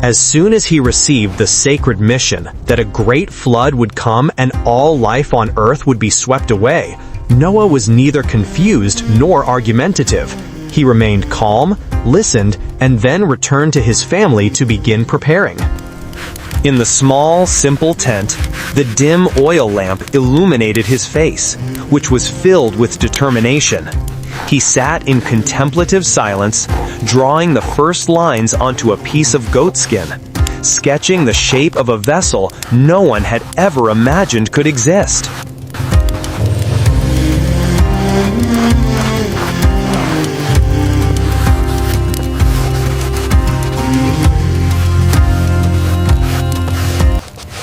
As soon as he received the sacred mission that a great flood would come and all life on earth would be swept away, Noah was neither confused nor argumentative. He remained calm, listened, and then returned to his family to begin preparing. In the small, simple tent, the dim oil lamp illuminated his face, which was filled with determination. He sat in contemplative silence, drawing the first lines onto a piece of goatskin, sketching the shape of a vessel no one had ever imagined could exist.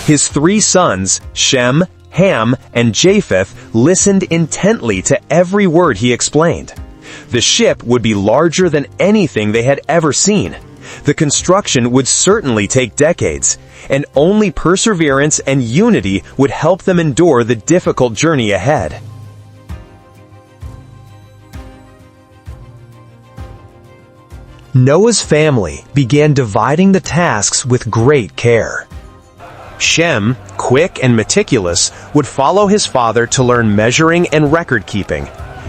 His 3 sons, Shem, Ham, and Japheth, listened intently to every word he explained. The ship would be larger than anything they had ever seen. The construction would certainly take decades, and only perseverance and unity would help them endure the difficult journey ahead. Noah's family began dividing the tasks with great care. Shem, quick and meticulous, would follow his father to learn measuring and record-keeping.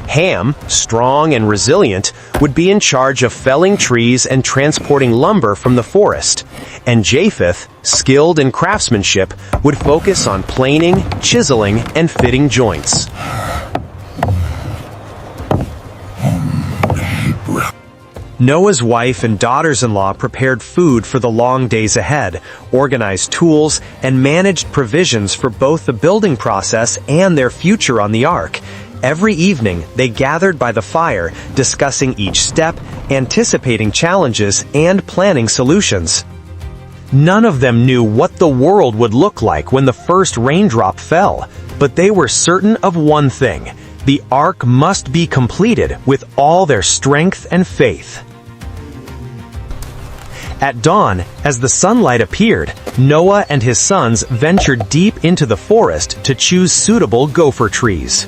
Ham, strong and resilient, would be in charge of felling trees and transporting lumber from the forest. And Japheth, skilled in craftsmanship, would focus on planing, chiseling, and fitting joints. Noah's wife and daughters-in-law prepared food for the long days ahead, organized tools, and managed provisions for both the building process and their future on the ark. Every evening, they gathered by the fire, discussing each step, anticipating challenges, and planning solutions. None of them knew what the world would look like when the first raindrop fell, but they were certain of one thing: the ark must be completed with all their strength and faith. At dawn, as the sunlight appeared, Noah and his sons ventured deep into the forest to choose suitable gopher trees.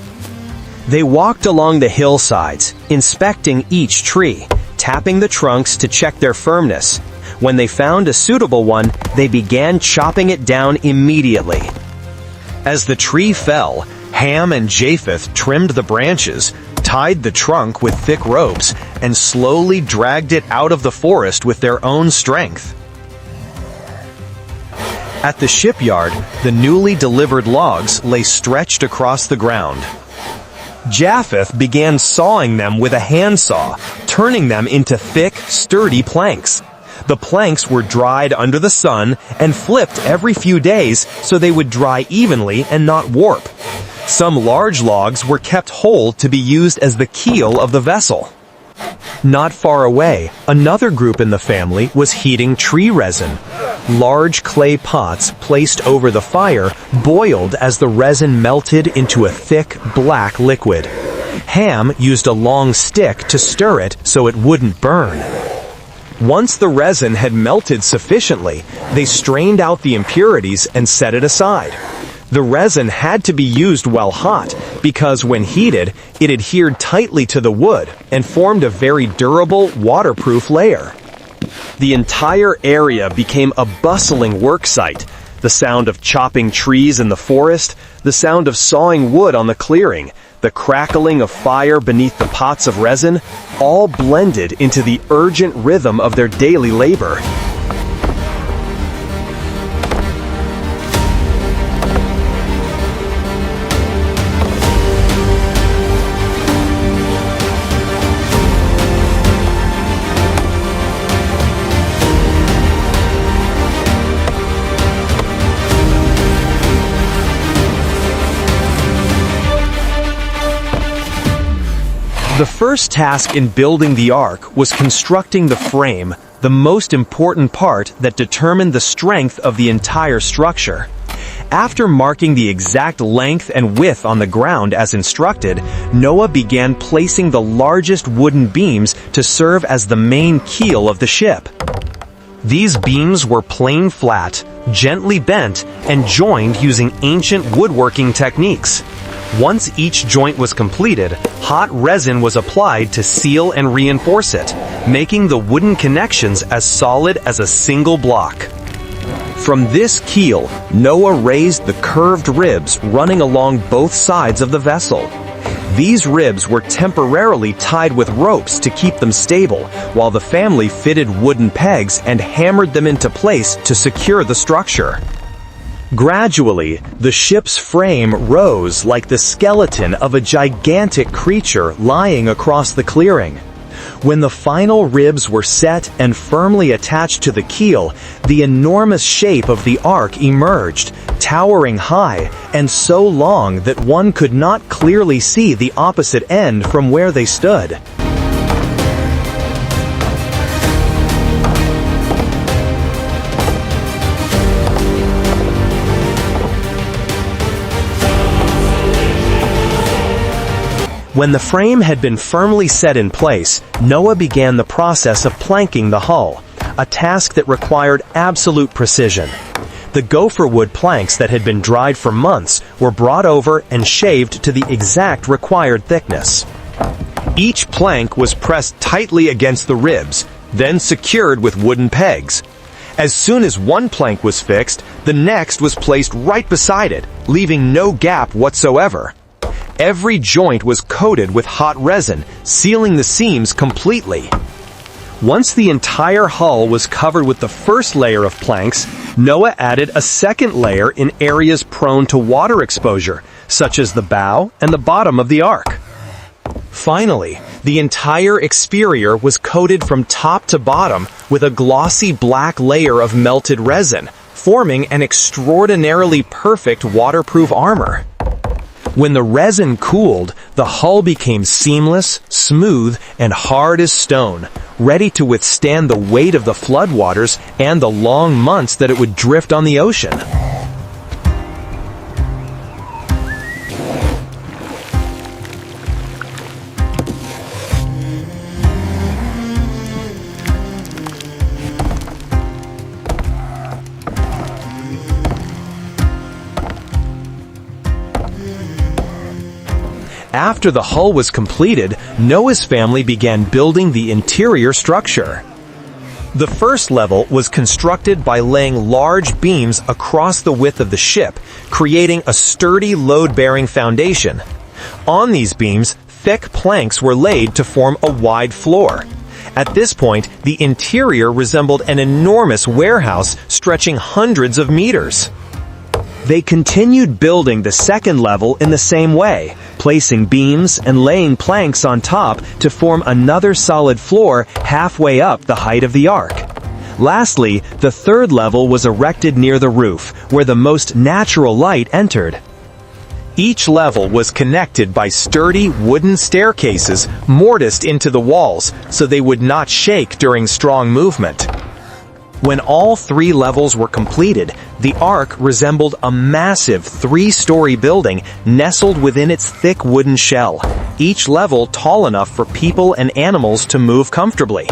They walked along the hillsides, inspecting each tree, tapping the trunks to check their firmness. When they found a suitable one, they began chopping it down immediately. As the tree fell, Ham and Japheth trimmed the branches, tied the trunk with thick ropes, and slowly dragged it out of the forest with their own strength. At the shipyard, the newly delivered logs lay stretched across the ground. Japheth began sawing them with a handsaw, turning them into thick, sturdy planks. The planks were dried under the sun and flipped every few days so they would dry evenly and not warp. Some large logs were kept whole to be used as the keel of the vessel. Not far away, another group in the family was heating tree resin. Large clay pots placed over the fire boiled as the resin melted into a thick, black liquid. Ham used a long stick to stir it so it wouldn't burn. Once the resin had melted sufficiently, they strained out the impurities and set it aside. The resin had to be used while hot because when heated, it adhered tightly to the wood and formed a very durable, waterproof layer. The entire area became a bustling work site. The sound of chopping trees in the forest, the sound of sawing wood on the clearing, the crackling of fire beneath the pots of resin, all blended into the urgent rhythm of their daily labor. The first task in building the ark was constructing the frame, the most important part that determined the strength of the entire structure. After marking the exact length and width on the ground as instructed, Noah began placing the largest wooden beams to serve as the main keel of the ship. These beams were plain flat, gently bent, and joined using ancient woodworking techniques. Once each joint was completed, hot resin was applied to seal and reinforce it, making the wooden connections as solid as a single block. From this keel, Noah raised the curved ribs running along both sides of the vessel. These ribs were temporarily tied with ropes to keep them stable, while the family fitted wooden pegs and hammered them into place to secure the structure. Gradually, the ship's frame rose like the skeleton of a gigantic creature lying across the clearing. When the final ribs were set and firmly attached to the keel, the enormous shape of the ark emerged, towering high and so long that one could not clearly see the opposite end from where they stood. When the frame had been firmly set in place, Noah began the process of planking the hull, a task that required absolute precision. The gopher wood planks that had been dried for months were brought over and shaved to the exact required thickness. Each plank was pressed tightly against the ribs, then secured with wooden pegs. As soon as one plank was fixed, the next was placed right beside it, leaving no gap whatsoever. Every joint was coated with hot resin, sealing the seams completely. Once the entire hull was covered with the first layer of planks, Noah added a second layer in areas prone to water exposure, such as the bow and the bottom of the ark. Finally, the entire exterior was coated from top to bottom with a glossy black layer of melted resin, forming an extraordinarily perfect waterproof armor. When the resin cooled, the hull became seamless, smooth, and hard as stone, ready to withstand the weight of the floodwaters and the long months that it would drift on the ocean. After the hull was completed, Noah's family began building the interior structure. The first level was constructed by laying large beams across the width of the ship, creating a sturdy load-bearing foundation. On these beams, thick planks were laid to form a wide floor. At this point, the interior resembled an enormous warehouse stretching hundreds of meters. They continued building the second level in the same way, placing beams and laying planks on top to form another solid floor halfway up the height of the ark. Lastly, the third level was erected near the roof, where the most natural light entered. Each level was connected by sturdy wooden staircases mortised into the walls so they would not shake during strong movement. When all three levels were completed, the ark resembled a massive 3-story building nestled within its thick wooden shell, each level tall enough for people and animals to move comfortably.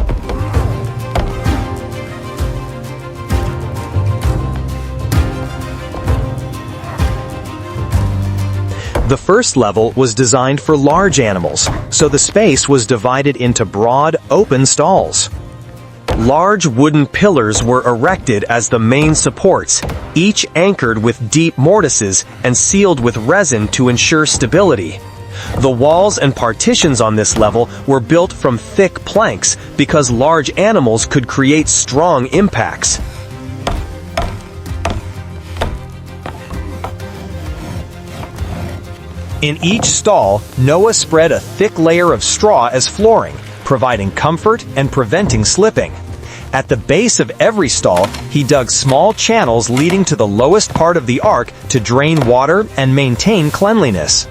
The first level was designed for large animals, so the space was divided into broad, open stalls. Large wooden pillars were erected as the main supports, each anchored with deep mortises and sealed with resin to ensure stability. The walls and partitions on this level were built from thick planks because large animals could create strong impacts. In each stall, Noah spread a thick layer of straw as flooring, providing comfort and preventing slipping. At the base of every stall, he dug small channels leading to the lowest part of the ark to drain water and maintain cleanliness.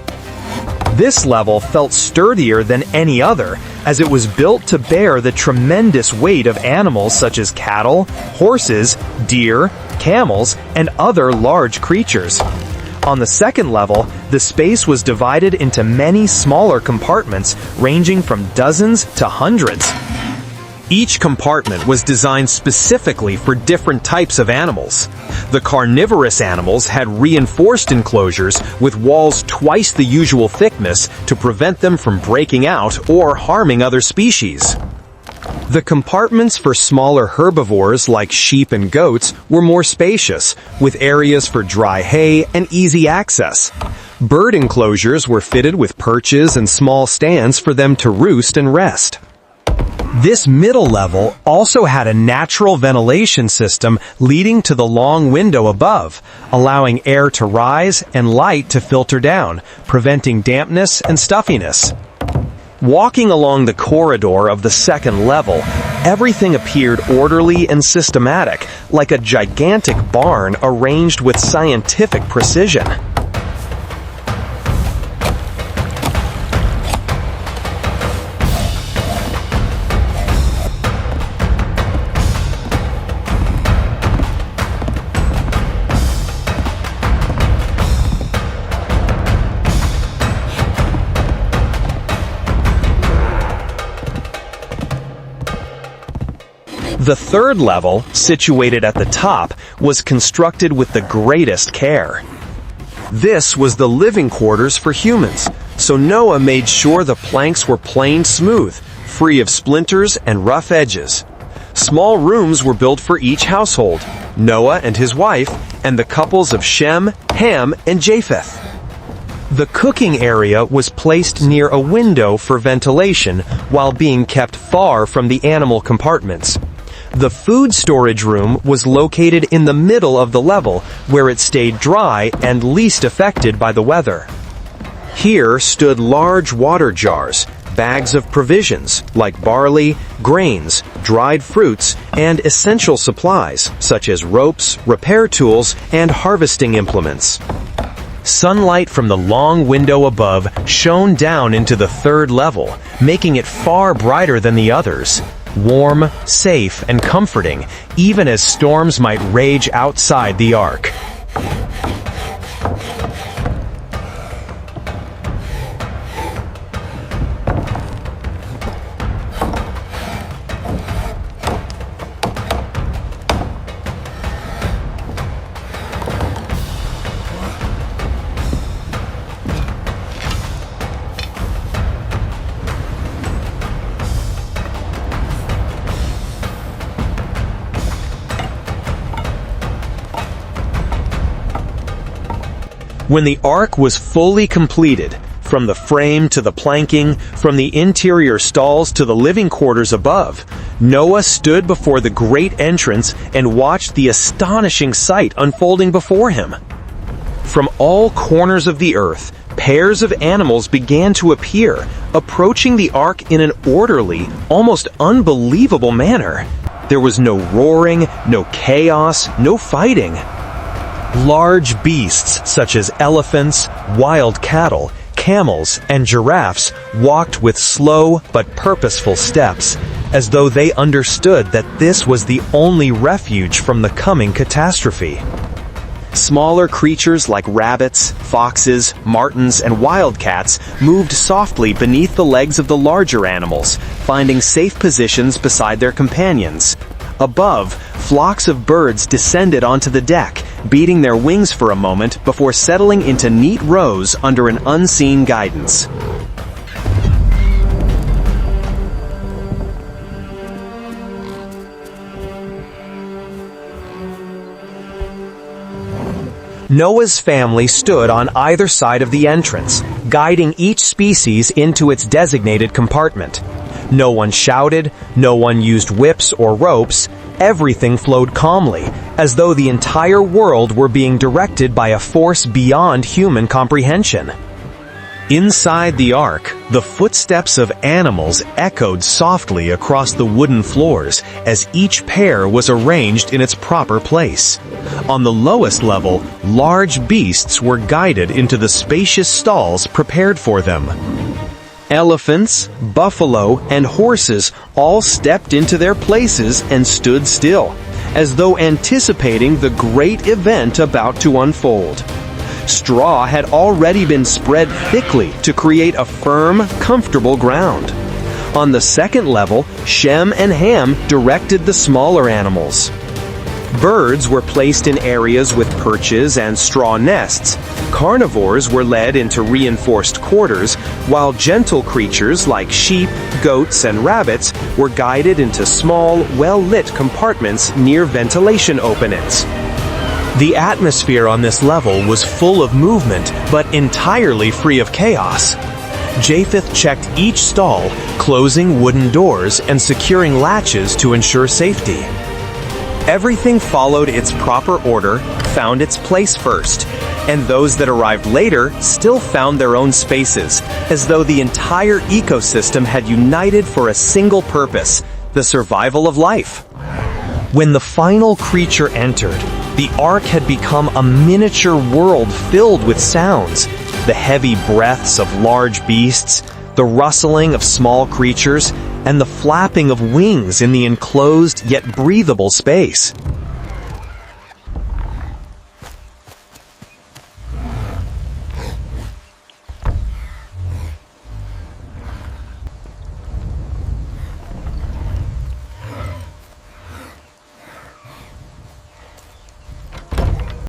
This level felt sturdier than any other, as it was built to bear the tremendous weight of animals such as cattle, horses, deer, camels, and other large creatures. On the second level, the space was divided into many smaller compartments ranging from dozens to hundreds. Each compartment was designed specifically for different types of animals. The carnivorous animals had reinforced enclosures with walls twice the usual thickness to prevent them from breaking out or harming other species. The compartments for smaller herbivores like sheep and goats were more spacious, with areas for dry hay and easy access. Bird enclosures were fitted with perches and small stands for them to roost and rest. This middle level also had a natural ventilation system leading to the long window above, allowing air to rise and light to filter down, preventing dampness and stuffiness. Walking along the corridor of the second level, everything appeared orderly and systematic, like a gigantic barn arranged with scientific precision. The third level, situated at the top, was constructed with the greatest care. This was the living quarters for humans, so Noah made sure the planks were planed smooth, free of splinters and rough edges. Small rooms were built for each household, Noah and his wife, and the couples of Shem, Ham, and Japheth. The cooking area was placed near a window for ventilation while being kept far from the animal compartments. The food storage room was located in the middle of the level, where it stayed dry and least affected by the weather. Here stood large water jars, bags of provisions like barley, grains, dried fruits, and essential supplies such as ropes, repair tools, and harvesting implements. Sunlight from the long window above shone down into the third level, making it far brighter than the others. Warm, safe, and comforting, even as storms might rage outside the ark. When the ark was fully completed, from the frame to the planking, from the interior stalls to the living quarters above, Noah stood before the great entrance and watched the astonishing sight unfolding before him. From all corners of the earth, pairs of animals began to appear, approaching the ark in an orderly, almost unbelievable manner. There was no roaring, no chaos, no fighting. Large beasts such as elephants, wild cattle, camels, and giraffes walked with slow but purposeful steps, as though they understood that this was the only refuge from the coming catastrophe. Smaller creatures like rabbits, foxes, martens, and wildcats moved softly beneath the legs of the larger animals, finding safe positions beside their companions. Above, flocks of birds descended onto the deck, beating their wings for a moment before settling into neat rows under an unseen guidance. Noah's family stood on either side of the entrance, guiding each species into its designated compartment. No one shouted, no one used whips or ropes. Everything flowed calmly, as though the entire world were being directed by a force beyond human comprehension. Inside the ark, the footsteps of animals echoed softly across the wooden floors as each pair was arranged in its proper place. On the lowest level, large beasts were guided into the spacious stalls prepared for them. Elephants, buffalo, and horses all stepped into their places and stood still, as though anticipating the great event about to unfold. Straw had already been spread thickly to create a firm, comfortable ground. On the second level, Shem and Ham directed the smaller animals. Birds were placed in areas with perches and straw nests. Carnivores were led into reinforced quarters, while gentle creatures like sheep, goats, and rabbits were guided into small, well-lit compartments near ventilation openings. The atmosphere on this level was full of movement, but entirely free of chaos. Japheth checked each stall, closing wooden doors and securing latches to ensure safety. Everything followed its proper order, found its place first, and those that arrived later still found their own spaces, as though the entire ecosystem had united for a single purpose: the survival of life. When the final creature entered, the Ark had become a miniature world filled with sounds: the heavy breaths of large beasts, the rustling of small creatures, and the flapping of wings in the enclosed yet breathable space.